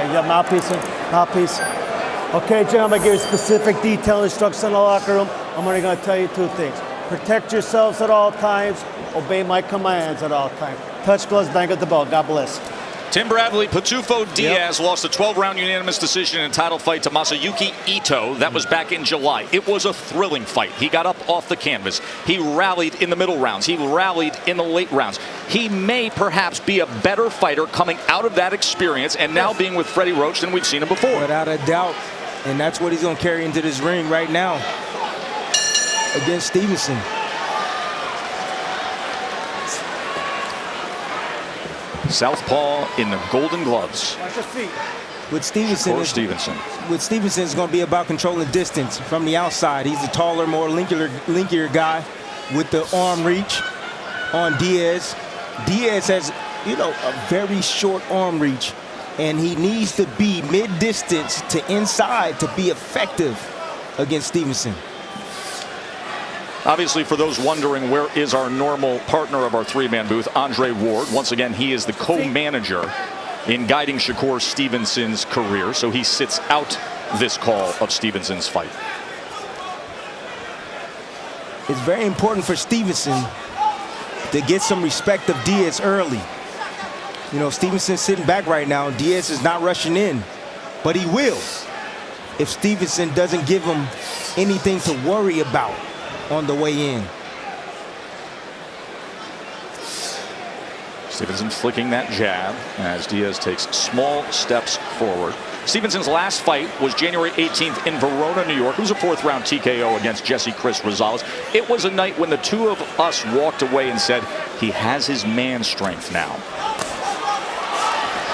Okay, you got mouthpiece, mouthpiece. Okay, Jim, I'm gonna give you specific detailed instructions in the locker room. I'm only gonna tell you two things. Protect yourselves at all times. Obey my commands at all times. Touch gloves, bang at the ball. God bless. Tim Bradley, Pitufo Diaz lost a 12-round unanimous decision in a title fight to Masayuki Ito. That was back in July. It was a thrilling fight. He got up off the canvas. He rallied in the middle rounds. He rallied in the late rounds. He may perhaps be a better fighter coming out of that experience and now being with Freddie Roach than we've seen him before. Without a doubt. And that's what he's going to carry into this ring right now against Stevenson. Southpaw in the golden gloves. Watch your feet. With Stevenson, it's going to be about controlling distance from the outside. He's a taller, more linkier guy with the arm reach on Diaz. Diaz has, a very short arm reach, and he needs to be mid-distance to inside to be effective against Stevenson. Obviously, for those wondering, where is our normal partner of our three-man booth, Andre Ward? Once again, he is the co-manager in guiding Shakur Stevenson's career, so he sits out this call of Stevenson's fight. It's very important for Stevenson to get some respect of Diaz early. Stevenson's sitting back right now. Diaz is not rushing in, but he will if Stevenson doesn't give him anything to worry about on the way in. Stevenson flicking that jab as Diaz takes small steps forward. Stevenson's last fight was January 18th in Verona, New York. It was a fourth-round TKO against Jesse Chris Rosales. It was a night when the two of us walked away and said, he has his man strength now.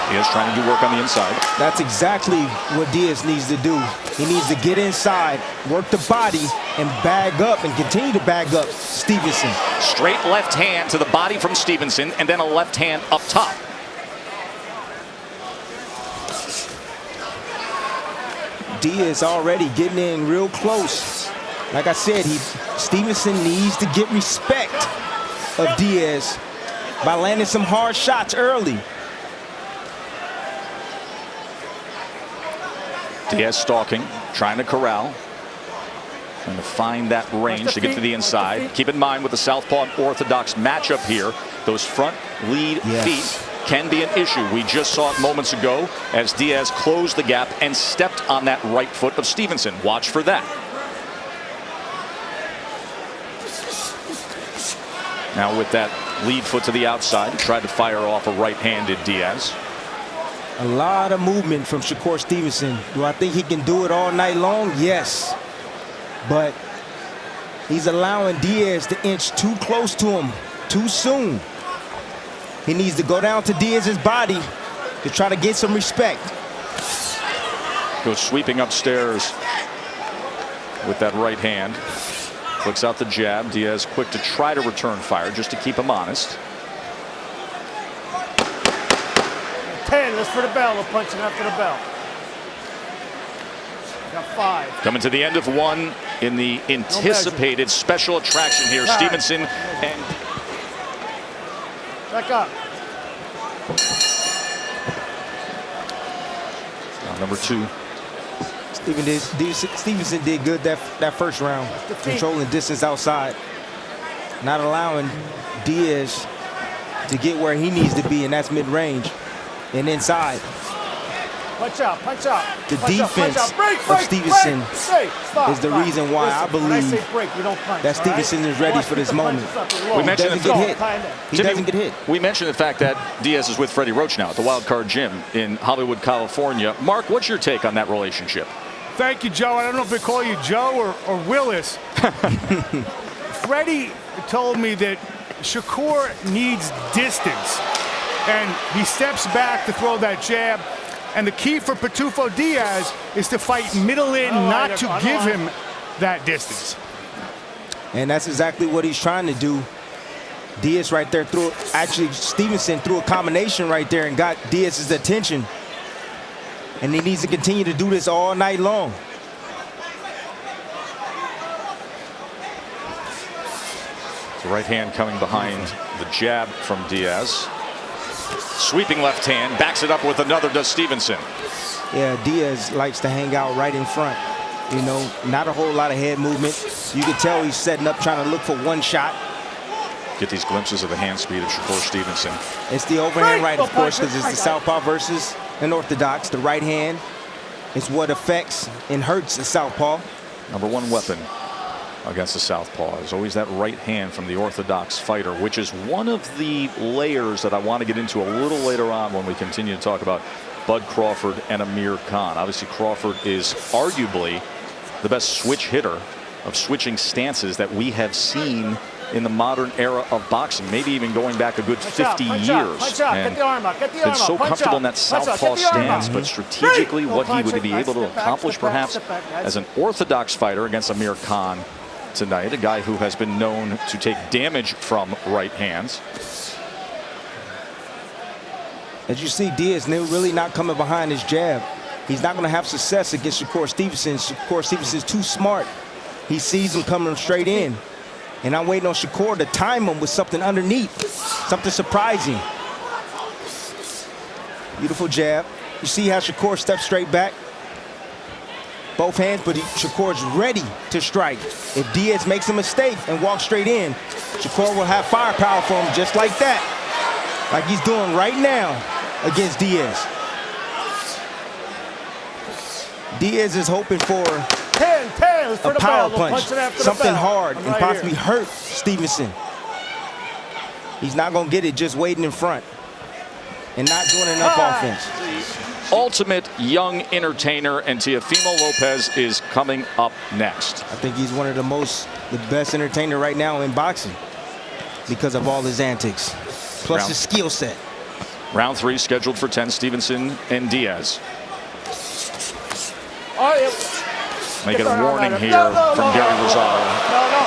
Diaz trying to do work on the inside. That's exactly what Diaz needs to do. He needs to get inside, work the body, and bag up and continue to bag up Stevenson. Straight left hand to the body from Stevenson, and then a left hand up top. Diaz already getting in real close. Like I said, Stevenson needs to get respect of Diaz by landing some hard shots early. Diaz stalking, trying to corral, trying to find that range to get to the inside. Keep in mind with the southpaw and orthodox matchup here, those front lead feet can be an issue. We just saw it moments ago as Diaz closed the gap and stepped on that right foot of Stevenson. Watch for that. Now with that lead foot to the outside, tried to fire off a right-handed Diaz. A lot of movement from Shakur Stevenson. Do I think he can do it all night long? Yes. But he's allowing Diaz to inch too close to him too soon. He needs to go down to Diaz's body to try to get some respect. Goes sweeping upstairs with that right hand. Flicks out the jab. Diaz quick to try to return fire just to keep him honest. 10, that's for the bell. We're punching after the bell. Got 5. Coming to the end of one in the anticipated special attraction here. Stevenson and back up. number 2. Stevenson did good that first round, controlling distance outside, not allowing Diaz to get where he needs to be, and that's mid-range and inside. Punch out, punch out. The defense of Stevenson is the reason why I believe that Stevenson is ready for this moment. We mentioned he doesn't get hit. We mentioned the fact that Diaz is with Freddie Roach now at the Wild Card Gym in Hollywood, California. Mark, what's your take on that relationship? Thank you, Joe. I don't know if they call you Joe or Willis. Freddie told me that Shakur needs distance, and he steps back to throw that jab. And the key for Pitufo Diaz is to fight middle in, not to give him that distance. And that's exactly what he's trying to do. Diaz right there Stevenson threw a combination right there and got Diaz's attention. And he needs to continue to do this all night long. The right hand coming behind the jab from Diaz. Sweeping left hand, backs it up with another, does Stevenson. Yeah, Diaz likes to hang out right in front. You know, not a whole lot of head movement. You can tell he's setting up, trying to look for one shot. Get these glimpses of the hand speed of Shakur Stevenson. It's the overhand right, of course, because it's the southpaw versus an orthodox. The right hand is what affects and hurts the southpaw. Number one weapon against the southpaw is always that right hand from the orthodox fighter, which is one of the layers that I want to get into a little later on when we continue to talk about Bud Crawford and Amir Khan. Obviously, Crawford is arguably the best switch hitter of switching stances that we have seen in the modern era of boxing, maybe even going back a good 50 years. And been so comfortable in that southpaw stance, but strategically what he would be able to accomplish perhaps as an orthodox fighter against Amir Khan tonight, a guy who has been known to take damage from right hands. As you see, Diaz really not coming behind his jab. He's not going to have success against Shakur Stevenson. Shakur Stevenson's too smart. He sees him coming straight in. And I'm waiting on Shakur to time him with something underneath, something surprising. Beautiful jab. You see how Shakur steps straight back? Both hands, but Shakur's ready to strike. If Diaz makes a mistake and walks straight in, Shakur will have firepower for him just like that, like he's doing right now against Diaz. Diaz is hoping for a power punch, something hard and possibly hurt Stevenson. He's not going to get it just waiting in front and not doing enough offense. Ultimate young entertainer, and Teofimo Lopez is coming up next. I think he's one of the best entertainer right now in boxing because of all his antics, plus his skill set. Round 3 scheduled for 10, Stevenson and Diaz. Make it a warning here from Gary Rosado.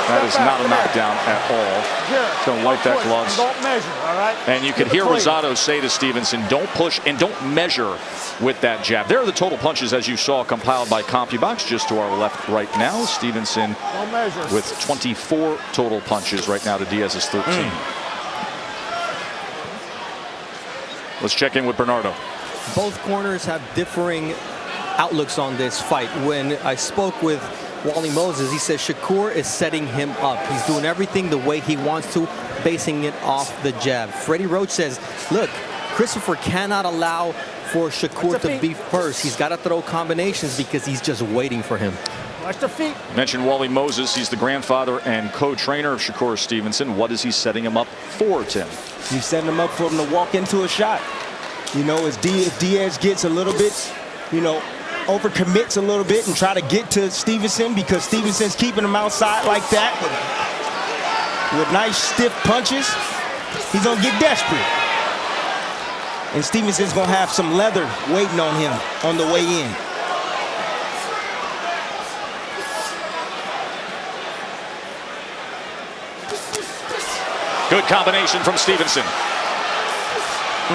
That is not a knockdown at all. He's going to wipe that gloves. Don't measure, all right? And you could hear Rosado say to Stevenson, don't push and don't measure with that jab. There are the total punches, as you saw, compiled by CompuBox just to our left right now. Stevenson with 24 total punches right now to Diaz's 13. Let's check in with Bernardo. Both corners have differing outlooks on this fight. When I spoke with Wally Moses, he says Shakur is setting him up. He's doing everything the way he wants to, basing it off the jab. Freddie Roach says, look, Christopher cannot allow for Shakur to be first. He's got to throw combinations because he's just waiting for him. Watch the feet. Mentioned Wally Moses. He's the grandfather and co-trainer of Shakur Stevenson. What is he setting him up for, Tim? He's setting him up for him to walk into a shot. You know, as Diaz gets a little bit, you know, overcommits a little bit and try to get to Stevenson, because Stevenson's keeping him outside like that with nice stiff punches, he's gonna get desperate. And Stevenson's gonna have some leather waiting on him on the way in. Good combination from Stevenson.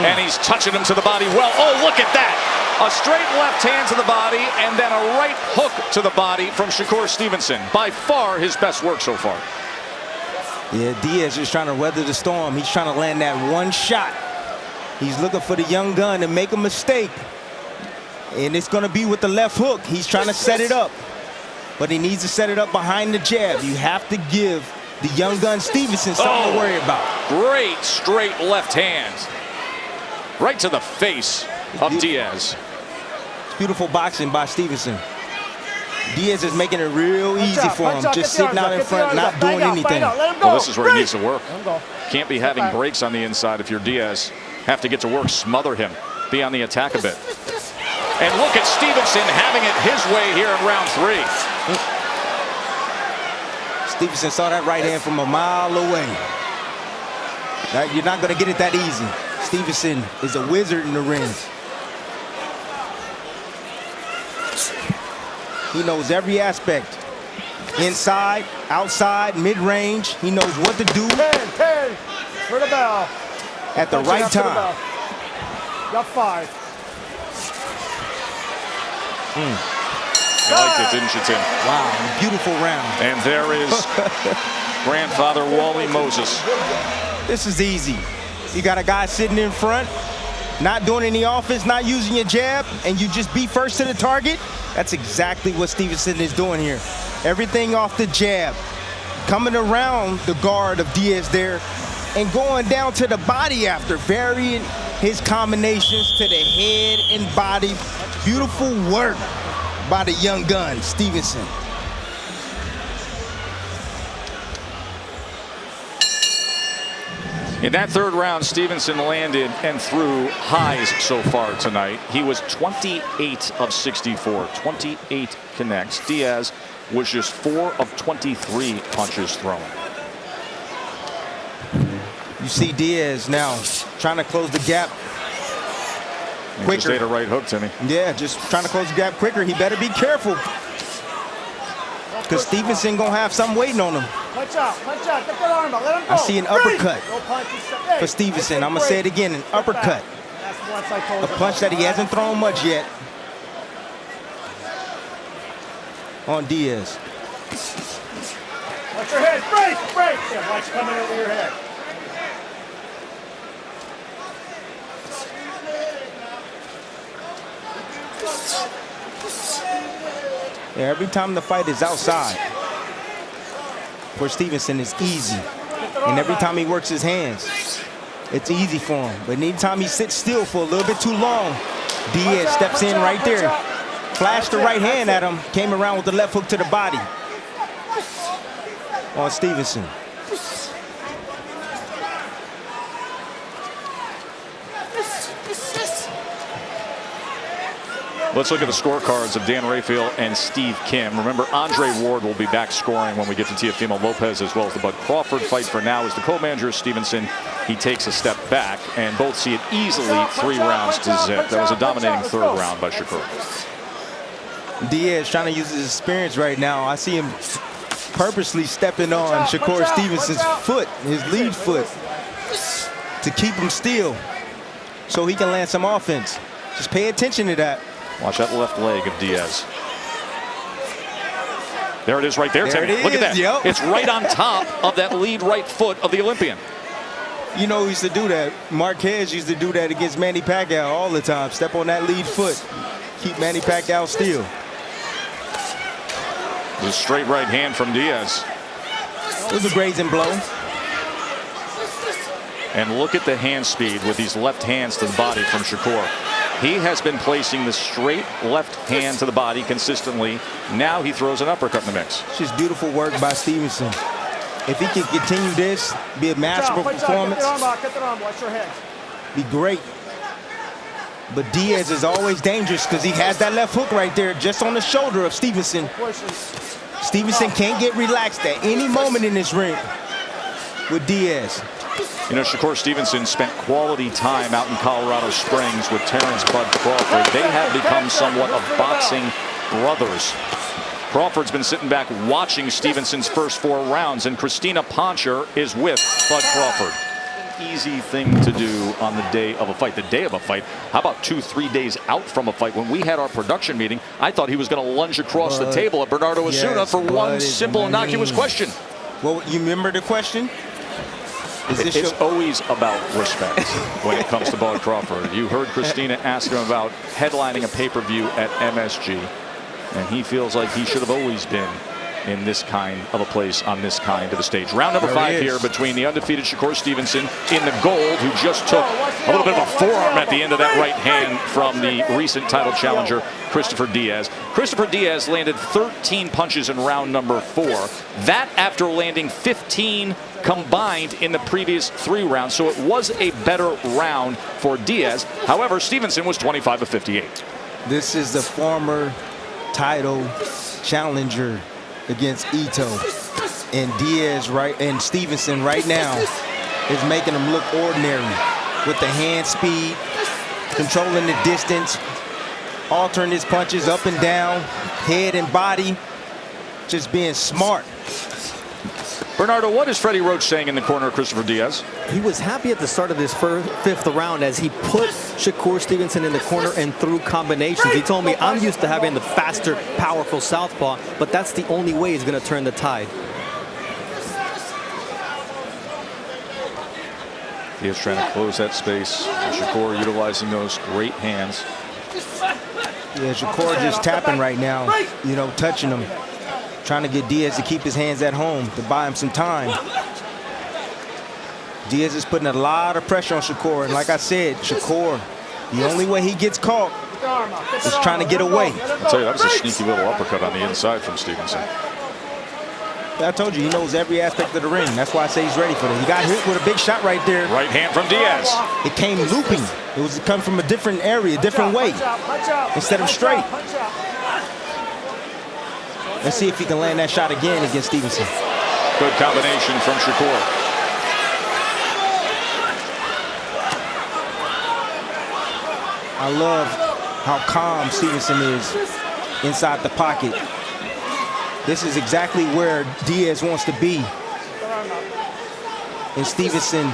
And he's touching him to the body well. Oh, look at that. A straight left hand to the body and then a right hook to the body from Shakur Stevenson. By far his best work so far. Yeah, Diaz is trying to weather the storm. He's trying to land that one shot. He's looking for the young gun to make a mistake. And it's going to be with the left hook. He's trying to set it up. But he needs to set it up behind the jab. You have to give the young gun Stevenson something to worry about. Great straight left hand. Right to the face of Diaz. Beautiful boxing by Stevenson. Diaz is making it real easy for him, just sitting out in front, not doing anything. Well, this is where he needs to work. Can't be having breaks on the inside if you're Diaz. Have to get to work, smother him, be on the attack a bit. And look at Stevenson having it his way here in round 3. Stevenson saw that right hand from a mile away. You're not going to get it that easy. Stevenson is a wizard in the ring. He knows every aspect. Inside, outside, mid-range. He knows what to do. 10, for the bell. At the right time. Got 5. You liked it, didn't you, Tim? Wow, beautiful round. And there is grandfather Wally Moses. This is easy. You got a guy sitting in front, not doing any offense, not using your jab, and you just be first to the target. That's exactly what Stevenson is doing here. Everything off the jab, coming around the guard of Diaz there, and going down to the body after, varying his combinations to the head and body. Beautiful work by the young gun, Stevenson. In that third round, Stevenson landed and threw highs so far tonight. He was 28 of 64, 28 connects. Diaz was just 4 of 23 punches thrown. You see Diaz now trying to close the gap quicker. Just ate a right hook, Timmy. Yeah, just trying to close the gap quicker. He better be careful, because Stevenson gonna have something waiting on him. Punch out, get that arm out, let him go. I see an uppercut Hey, for Stevenson. I'm gonna say it again, an uppercut. A punch that he hasn't thrown much yet on Diaz. Watch your head, break. Yeah, watch coming over your head. Yeah, every time the fight is outside for Stevenson, it's easy. And every time he works his hands, it's easy for him. But anytime he sits still for a little bit too long, Diaz steps in right there. Flashed the right hand at him, came around with the left hook to the body on Stevenson. Let's look at the scorecards of Dan Rafael and Steve Kim. Remember, Andre Ward will be back scoring when we get to Teofimo Lopez, as well as the Bud Crawford fight. For now, as the co-manager Stevenson, he takes a step back, and both see it easily 3 rounds to zip. That was a dominating third round by Shakur. Diaz trying to use his experience right now. I see him purposely stepping on Shakur Stevenson's foot, his lead foot, to keep him still so he can land some offense. Just pay attention to that. Watch that left leg of Diaz. There it is right there, Timmy. It Look at is, that. yep. It's right on top of that lead right foot of the Olympian. You know who used to do that? Marquez used to do that against Manny Pacquiao all the time. Step on that lead foot. Keep Manny Pacquiao still. The straight right hand from Diaz. It was a grazing blow. And look at the hand speed with these left hands to the body from Shakur. He has been placing the straight left hand to the body consistently. Now he throws an uppercut in the mix. It's just beautiful work by Stevenson. If he can continue this, be a masterful performance, Get that arm, watch your head. be great. But Diaz is always dangerous because he has that left hook right there just on the shoulder of Stevenson. Stevenson can't get relaxed at any moment in this ring with Diaz. You know, Shakur Stevenson spent quality time out in Colorado Springs with Terrence Bud Crawford. They have become somewhat of boxing brothers. Crawford's been sitting back watching Stevenson's first 4 rounds, and Christina Poncher is with Bud Crawford. Easy thing to do on the day of a fight. The day of a fight. How about 2-3 days out from a fight? When we had our production meeting, I thought he was going to lunge across the table at Bernardo Osuna for one simple, innocuous question. Well, you remember the question? It's always about respect when it comes to Bud Crawford. You heard Christina ask him about headlining a pay-per-view at MSG, and he feels like he should have always been in this kind of a place on this kind of a stage. Round number 5 here between the undefeated Shakur Stevenson in the gold, who just took a little bit of a forearm at the end of that right hand from the recent title challenger, Christopher Diaz. Christopher Diaz landed 13 punches in round number 4. That after landing 15 combined in the previous 3 rounds. So it was a better round for Diaz. However, Stevenson was 25 of 58. This is the former title challenger against Ito, and Diaz and Stevenson right now is making him look ordinary with the hand speed, controlling the distance, altering his punches up and down, head and body, just being smart. Bernardo, what is Freddie Roach saying in the corner of Christopher Diaz? He was happy at the start of this 5th round as he put Shakur Stevenson in the corner and threw combinations. He told me, I'm used to having the faster, powerful southpaw, but that's the only way he's going to turn the tide. He is trying to close that space. Shakur utilizing those great hands. Yeah, Shakur just tapping right now, you know, touching him. Trying to get Diaz to keep his hands at home, to buy him some time. Diaz is putting a lot of pressure on Shakur. And like I said, Shakur, the only way he gets caught is trying to get away. I'll tell you, that was a sneaky little uppercut on the inside from Stevenson. I told you, he knows every aspect of the ring. That's why I say he's ready for it. He got hit with a big shot right there. Right hand from Diaz. It came looping. It was coming from a different area, a different way, instead of straight. Let's see if he can land that shot again against Stevenson. Good combination from Shakur. I love how calm Stevenson is inside the pocket. This is exactly where Diaz wants to be. And Stevenson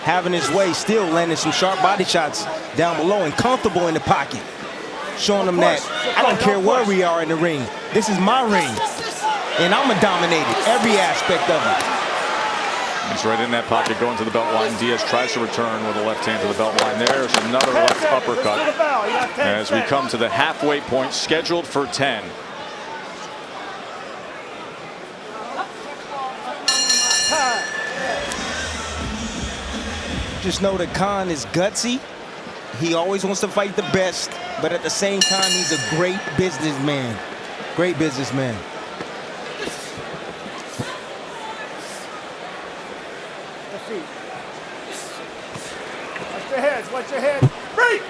having his way, still landing some sharp body shots down below and comfortable in the pocket. Showing them that I don't care where we are in the ring. This is my ring. And I'm going to dominate it, every aspect of it. He's right in that pocket going to the belt line. Diaz tries to return with a left hand to the belt line. There's another left uppercut as we come to the halfway point scheduled for 10. Just know that Khan is gutsy. He always wants to fight the best, but at the same time, he's a great businessman. Great businessman. Watch your heads, watch your head. Break,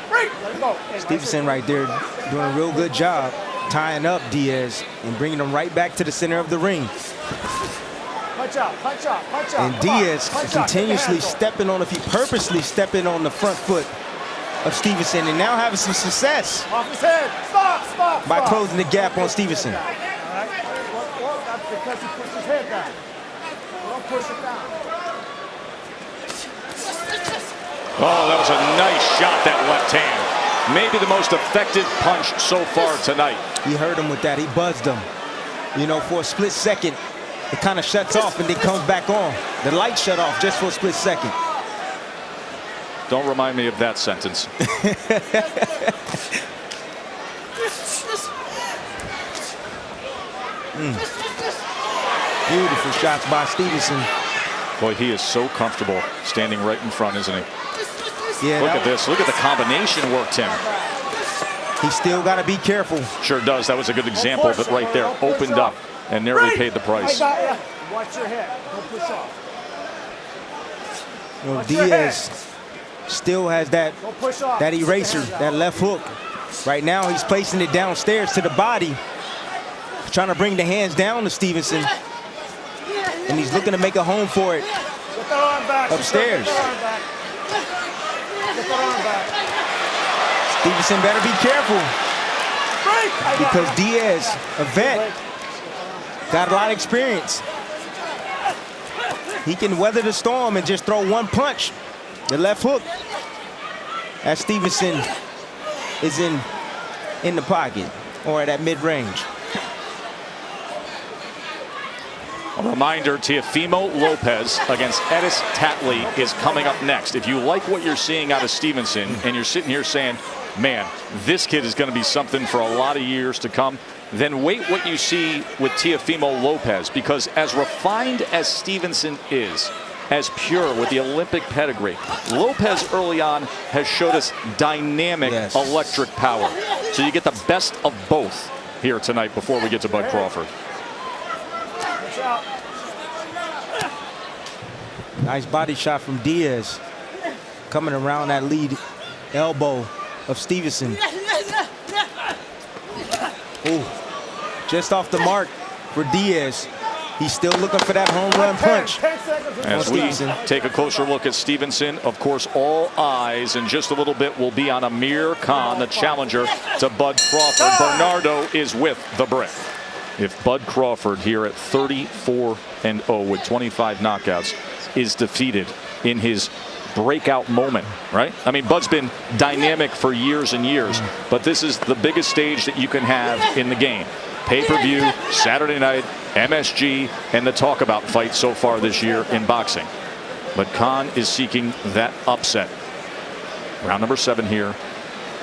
let it go. Stevenson right there doing a real good job tying up Diaz and bringing him right back to the center of the ring. Punch out, punch out, punch out. And Diaz continuously stepping on, if he purposely stepping on the front foot of Stevenson, and now having some success off his head. Stop. By closing the gap on Stevenson. All right. Well, that's because he pushed his head down. Don't push it down. Oh, that was a nice shot, that left hand. Maybe the most effective punch so far tonight. He hurt him with that. He buzzed him. You know, for a split second, it kind of shuts off and then comes back on. The light shut off just for a split second. Don't remind me of that sentence. Beautiful shots by Stevenson. Boy, he is so comfortable standing right in front, isn't he? Yeah. Look at this. Look at the combination work, Tim. He still got to be careful. Sure does. That was a good example of it right there. Opened up and nearly paid the price. Watch your head. Don't push off. You know, Diaz still has that eraser, that left hook. Right now, he's placing it downstairs to the body. He's trying to bring the hands down to Stevenson. And he's looking to make a home for it upstairs. Stevenson better be careful, because Diaz, a vet, got a lot of experience. He can weather the storm and just throw one punch, the left hook, as Stevenson is in the pocket or at that mid-range. A reminder, Teofimo Lopez against Edis Tatley is coming up next. If you like what you're seeing out of Stevenson and you're sitting here saying, man, this kid is going to be something for a lot of years to come, then wait what you see with Teofimo Lopez, because as refined as Stevenson is, as pure with the Olympic pedigree, Lopez early on has showed us dynamic electric power. So you get the best of both here tonight before we get to Bud Crawford. Nice body shot from Diaz, coming around that lead elbow of Stevenson. Ooh, just off the mark for Diaz. He's still looking for that home run punch. As we take a closer look at Stevenson, of course, all eyes in just a little bit will be on Amir Khan, the challenger to Bud Crawford. Bernardo is with the brick. If Bud Crawford here at 34-0 with 25 knockouts is defeated in his breakout moment, right? I mean, Bud's been dynamic for years and years, but this is the biggest stage that you can have in the game. Pay-per-view, Saturday night, MSG, and the talk about fight so far this year in boxing. But Khan is seeking that upset. Round number 7 here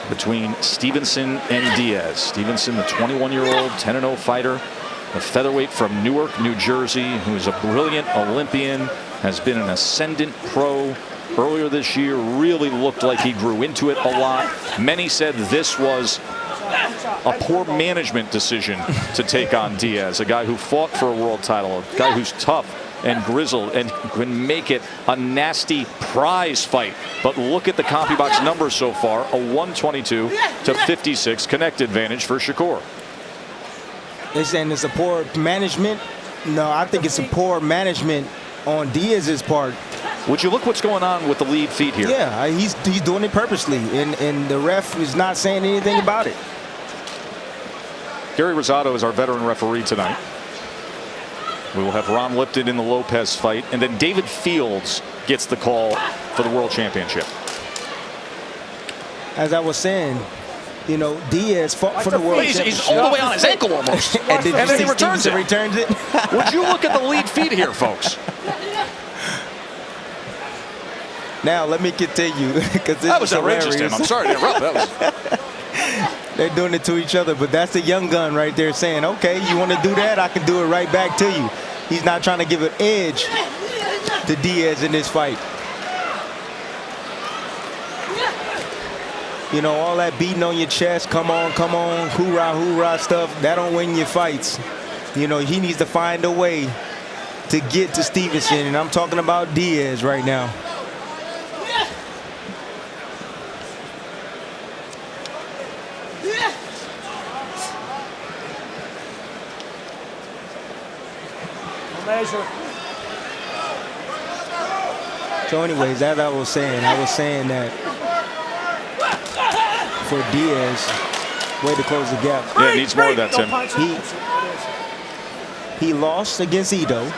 between Stevenson and Diaz. Stevenson, the 21-year-old 10-0 fighter, a featherweight from Newark, New Jersey, who is a brilliant Olympian, has been an ascendant pro. Earlier this year, really looked like he grew into it a lot. Many said this was a poor management decision to take on Diaz, a guy who fought for a world title, a guy who's tough and grizzled and can make it a nasty prize fight. But look at the CompuBox numbers so far, a 122 to 56 connect advantage for Shakur. They're saying it's a poor management. No, I think it's a poor management on Diaz's part. Would you look what's going on with the lead feet here? Yeah, he's doing it purposely, and the ref is not saying anything about it. Gary Rosado is our veteran referee tonight. We will have Ron Lipton in the Lopez fight, and then David Fields gets the call for the World Championship. As I was saying, you know, Diaz fought for the World Championship. He's all the way on his ankle almost. And then he returns it. Returns it. Would you look at the lead feet here, folks? Now, let me continue. That was outrageous, Tim. I'm sorry to interrupt. That was... They're doing it to each other, but that's the young gun right there saying, okay, you want to do that? I can do it right back to you. He's not trying to give an edge to Diaz in this fight. You know, all that beating on your chest, come on, hoorah, hoorah stuff, that don't win your fights. You know, he needs to find a way to get to Stevenson, and I'm talking about Diaz right now. So anyways, as I was saying that for Diaz, way to close the gap. Yeah, it needs more of that, Tim. He lost against Ito,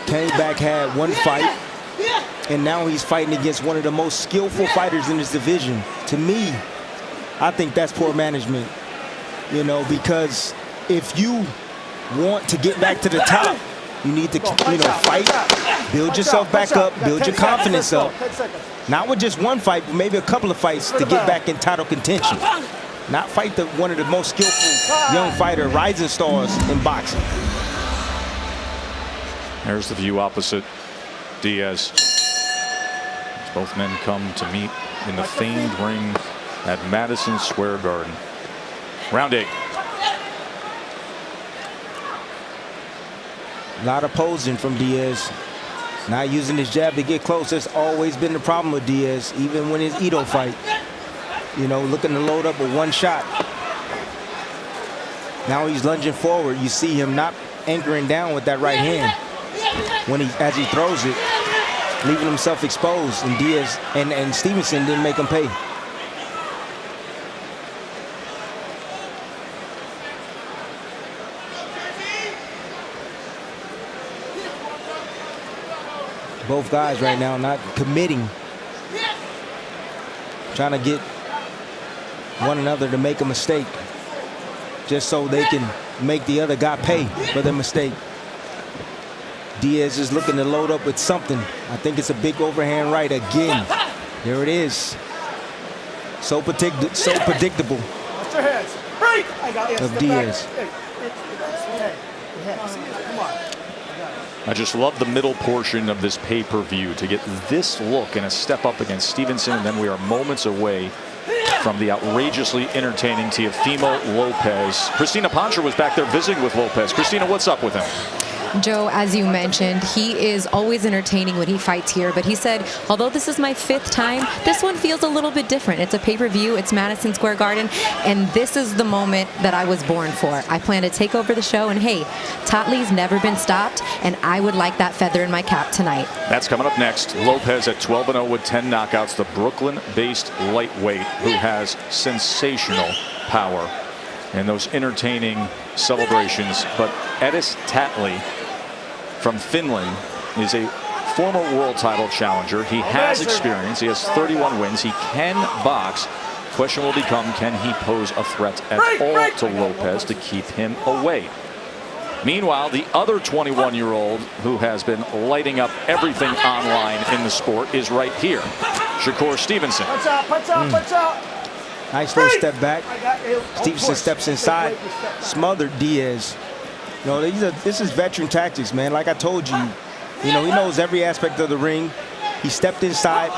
came back, had one fight, and now he's fighting against one of the most skillful fighters in this division. To me, I think that's poor management, you know, because if you want to get back to the top, you need to, you know, fight, build yourself back up, build your confidence up. Not with just one fight, but maybe a couple of fights to get back in title contention. Not fight one of the most skillful young fighter, rising stars in boxing. There's the view opposite Diaz. Both men come to meet in the famed ring at Madison Square Garden. Round 8. A lot of posing from Diaz. Not using his jab to get close. That's always been the problem with Diaz, even when his Ito fight. You know, looking to load up with one shot. Now he's lunging forward. You see him not anchoring down with that right hand as he throws it, leaving himself exposed. And Diaz and Stevenson didn't make him pay. Both guys right now not committing, trying to get one another to make a mistake just so they can make the other guy pay for their mistake. Diaz is looking to load up with something. I think it's a big overhand right again. There it is. So predictable of Diaz. I just love the middle portion of this pay-per-view to get this look and a step up against Stevenson, and then we are moments away from the outrageously entertaining Teofimo Lopez. Christina Pancha was back there visiting with Lopez. Christina, what's up with him? Joe, as you mentioned, he is always entertaining when he fights here, but he said, although this is my 5th time, this one feels a little bit different. It's a pay-per-view, it's Madison Square Garden, and this is the moment that I was born for. I plan to take over the show, and hey, Tatli's never been stopped, and I would like that feather in my cap tonight. That's coming up next. Lopez at 12-0 with 10 knockouts, the Brooklyn-based lightweight who has sensational power and those entertaining celebrations. But Edis Tatli from Finland is a former world title challenger. He has experience. He has 31 wins. He can box. Question will become, can he pose a threat at all to Lopez to keep him away? Meanwhile, the other 21-year-old who has been lighting up everything online in the sport is right here, Shakur Stevenson. Punch out, punch out, punch out. Nice little step back. Stevenson steps inside, smothered Diaz. You know, this is veteran tactics, man. Like I told you, he knows every aspect of the ring. He stepped inside,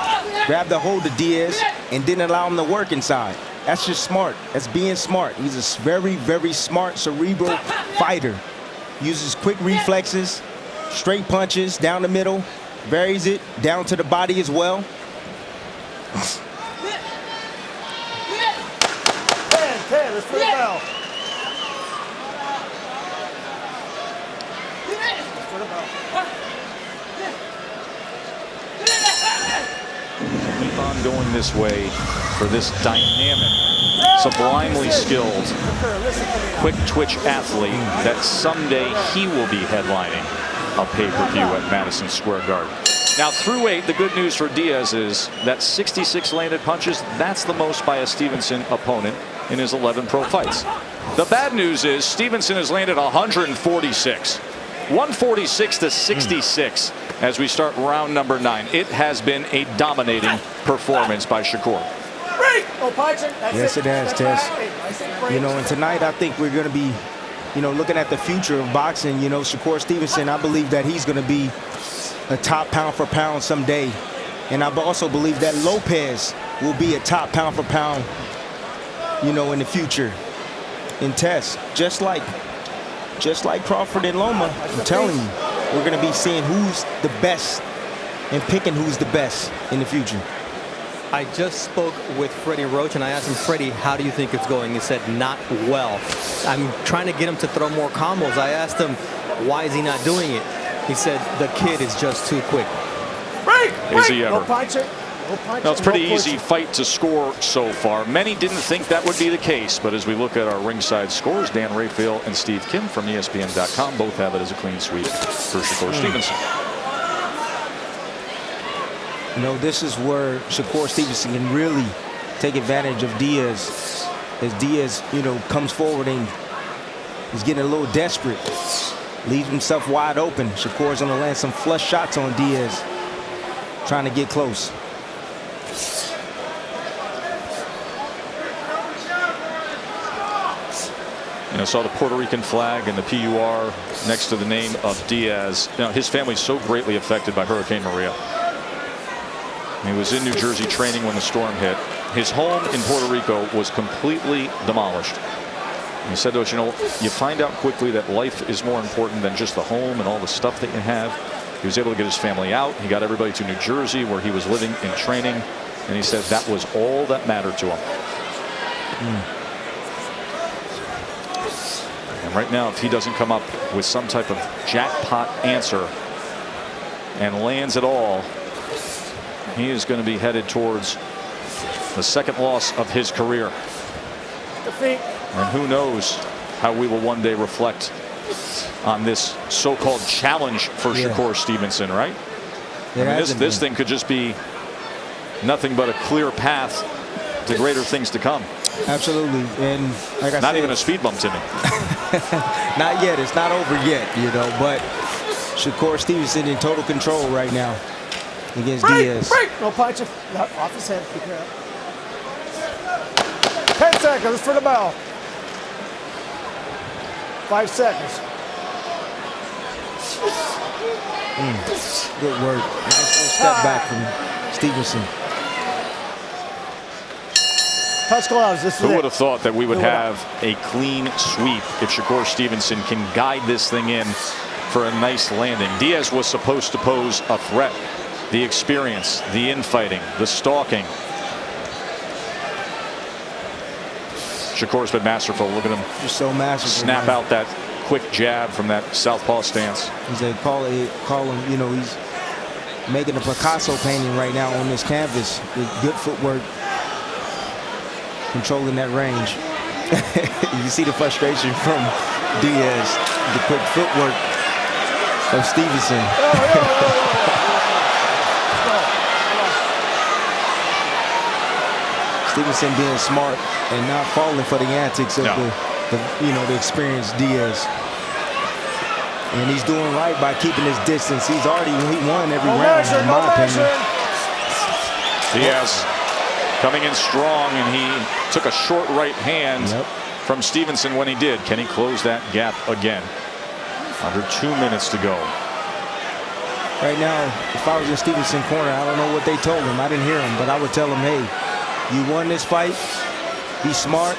grabbed a hold of Diaz, and didn't allow him to work inside. That's just smart. That's being smart. He's a very, very smart, cerebral fighter. Uses quick reflexes, straight punches down the middle, varies it down to the body as well. Let's put it down. Keep on going this way for this dynamic, sublimely skilled, quick twitch athlete that someday he will be headlining a pay-per-view at Madison Square Garden. Now through 8, the good news for Diaz is that 66 landed punches, that's the most by a Stevenson opponent in his 11 pro fights. The bad news is Stevenson has landed 146. 146 to 66 as we start round number 9. It has been a dominating performance by Shakur. Yes, it has, Tess. You know, and tonight I think we're going to be, looking at the future of boxing. Shakur Stevenson, I believe that he's going to be a top pound for pound someday. And I also believe that Lopez will be a top pound for pound, in the future. In Tess, just like Crawford and Loma, I'm telling you, we're going to be seeing who's the best and picking who's the best in the future. I just spoke with Freddie Roach, and I asked him, Freddie, how do you think it's going? He said, not well. I'm trying to get him to throw more combos. I asked him, why is he not doing it? He said, the kid is just too quick. Is he ever? No, it's pretty easy fight to score so far. Many didn't think that would be the case, but as we look at our ringside scores, Dan Raphael and Steve Kim from ESPN.com both have it as a clean sweep for Shakur Stevenson. This is where Shakur Stevenson can really take advantage of Diaz. As Diaz, comes forward and is getting a little desperate. Leaves himself wide open. Shakur's going to land some flush shots on Diaz, trying to get close. Saw the Puerto Rican flag and the PUR next to the name of Diaz. His family's so greatly affected by Hurricane Maria. He was in New Jersey training when the storm hit. His home in Puerto Rico was completely demolished. And he said to us, you find out quickly that life is more important than just the home and all the stuff that you have. He was able to get his family out. He got everybody to New Jersey where he was living in training. And he said that was all that mattered to him. And right now, if he doesn't come up with some type of jackpot answer and lands it all, he is going to be headed towards the second loss of his career. Defeat. And who knows how we will one day reflect on this so-called challenge for Shakur Stevenson, right? This thing could just be nothing but a clear path to greater things to come. Absolutely. And like I said, not even a speed bump, Timmy. Not yet. It's not over yet, but Shakur Stevenson in total control right now against Diaz. No punch off his head. Keep it up. 10 seconds for the bell. 5 seconds. Good work. Nice little step back from Stevenson. Touch gloves. Who would have thought that we would have a clean sweep if Shakur Stevenson can guide this thing in for a nice landing? Diaz was supposed to pose a threat. The experience, the infighting, the stalking. Shakur's been masterful. Look at him. Just so masterful. Snap out that quick jab from that southpaw stance. He's a call him, he's making a Picasso painting right now on this canvas with good footwork. Controlling that range. You see the frustration from Diaz, the quick footwork of Stevenson. Stevenson being smart and not falling for the antics of the experienced Diaz. And he's doing right by keeping his distance. He won every round, measure, in my opinion. Diaz coming in strong, and he took a short right hand from Stevenson when he did. Can he close that gap again? Under 2 minutes to go. Right now, if I was in Stevenson's corner, I don't know what they told him. I didn't hear him, but I would tell him, hey, you won this fight. Be smart.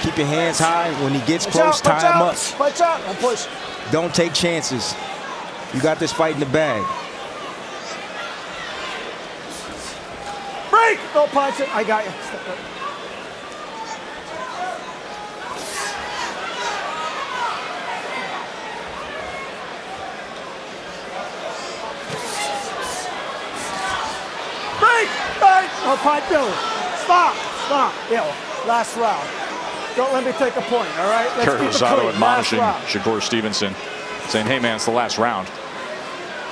Keep your hands high. When he gets close, tie him up. Watch out. Don't push. Don't take chances. You got this fight in the bag. Break! Don't punch it. I got you. Break! No punch, no. Stop. Yeah, last round. Don't let me take a point, all right? Let's Kurt Rosado admonishing Shakur Stevenson, saying, hey, man, it's the last round.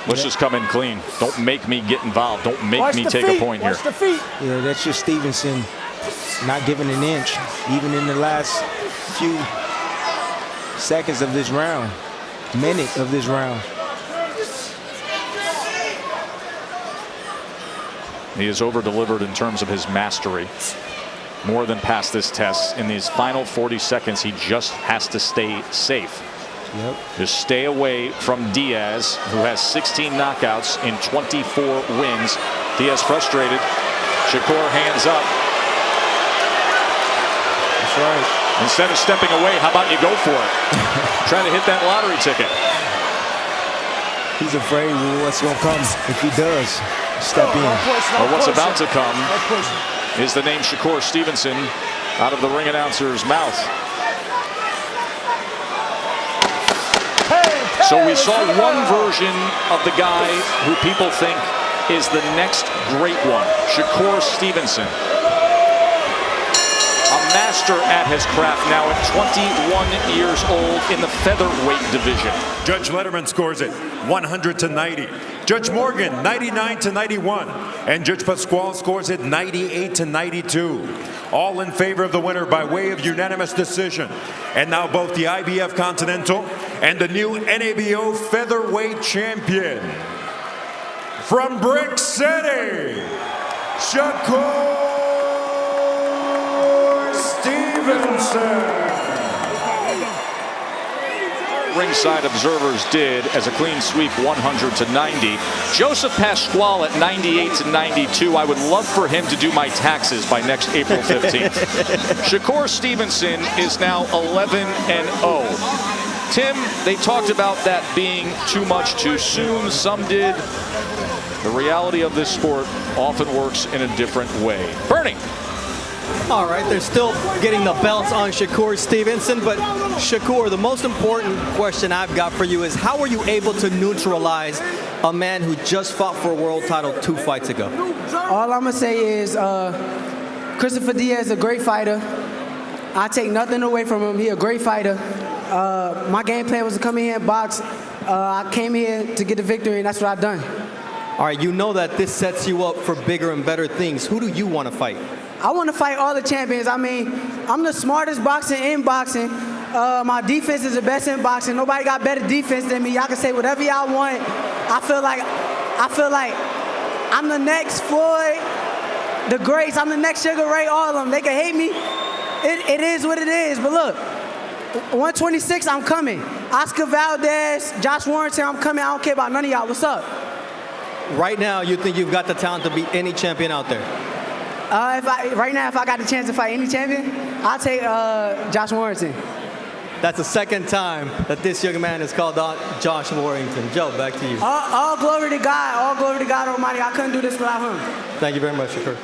Let's just come in clean. Don't make me get involved. Don't make me take a point here. Watch the feet. Yeah, that's just Stevenson not giving an inch, even in the last few seconds of this round, minute of this round. He has over-delivered in terms of his mastery. More than passed this test. In these final 40 seconds, he just has to stay safe. Just stay away from Diaz, who has 16 knockouts in 24 wins. Diaz frustrated. Shakur hands up. That's right. Instead of stepping away, how about you go for it? Trying to hit that lottery ticket. He's afraid of what's going to come if he does step in. Well, what's about to come is the name Shakur Stevenson out of the ring announcer's mouth. So we saw one version of the guy who people think is the next great one, Shakur Stevenson. A master at his craft now at 21 years old in the featherweight division. Judge Letterman scores it 100-90. Judge Morgan 99-91. And Judge Pasquale scores it 98-92. All in favor of the winner by way of unanimous decision. And now both the IBF Continental and the new NABO featherweight champion from Brick City, Shakur Stevenson. Ringside observers did as a clean sweep 100-90. Joseph Pasquale at 98-92. I would love for him to do my taxes by next April 15th. Shakur Stevenson is now 11-0. Tim, they talked about that being too much too soon. Some did. The reality of this sport often works in a different way. Bernie. All right, they're still getting the belts on Shakur Stevenson, but Shakur, the most important question I've got for you is how were you able to neutralize a man who just fought for a world title 2 fights ago? All I'm going to say is Christopher Diaz is a great fighter. I take nothing away from him. He's a great fighter. My game plan was to come in here and box. I came here to get the victory, and that's what I've done. All right, you know that this sets you up for bigger and better things. Who do you want to fight? I want to fight all the champions. I mean, I'm the smartest boxer in boxing. My defense is the best in boxing. Nobody got better defense than me. Y'all can say whatever y'all want. I feel like I'm the next Floyd, the greats. I'm the next Sugar Ray, all of them. They can hate me. It is what it is. But look, 126, I'm coming. Oscar Valdez, Josh Warrington, I'm coming. I don't care about none of y'all. What's up? Right now, you think you've got the talent to beat any champion out there? Right now, if I got the chance to fight any champion, I'll take Josh Warrington. That's the second time that this young man is called out Josh Warrington. Joe, back to you. All glory to God. All glory to God Almighty. I couldn't do this without him. Thank you very much, Shakur.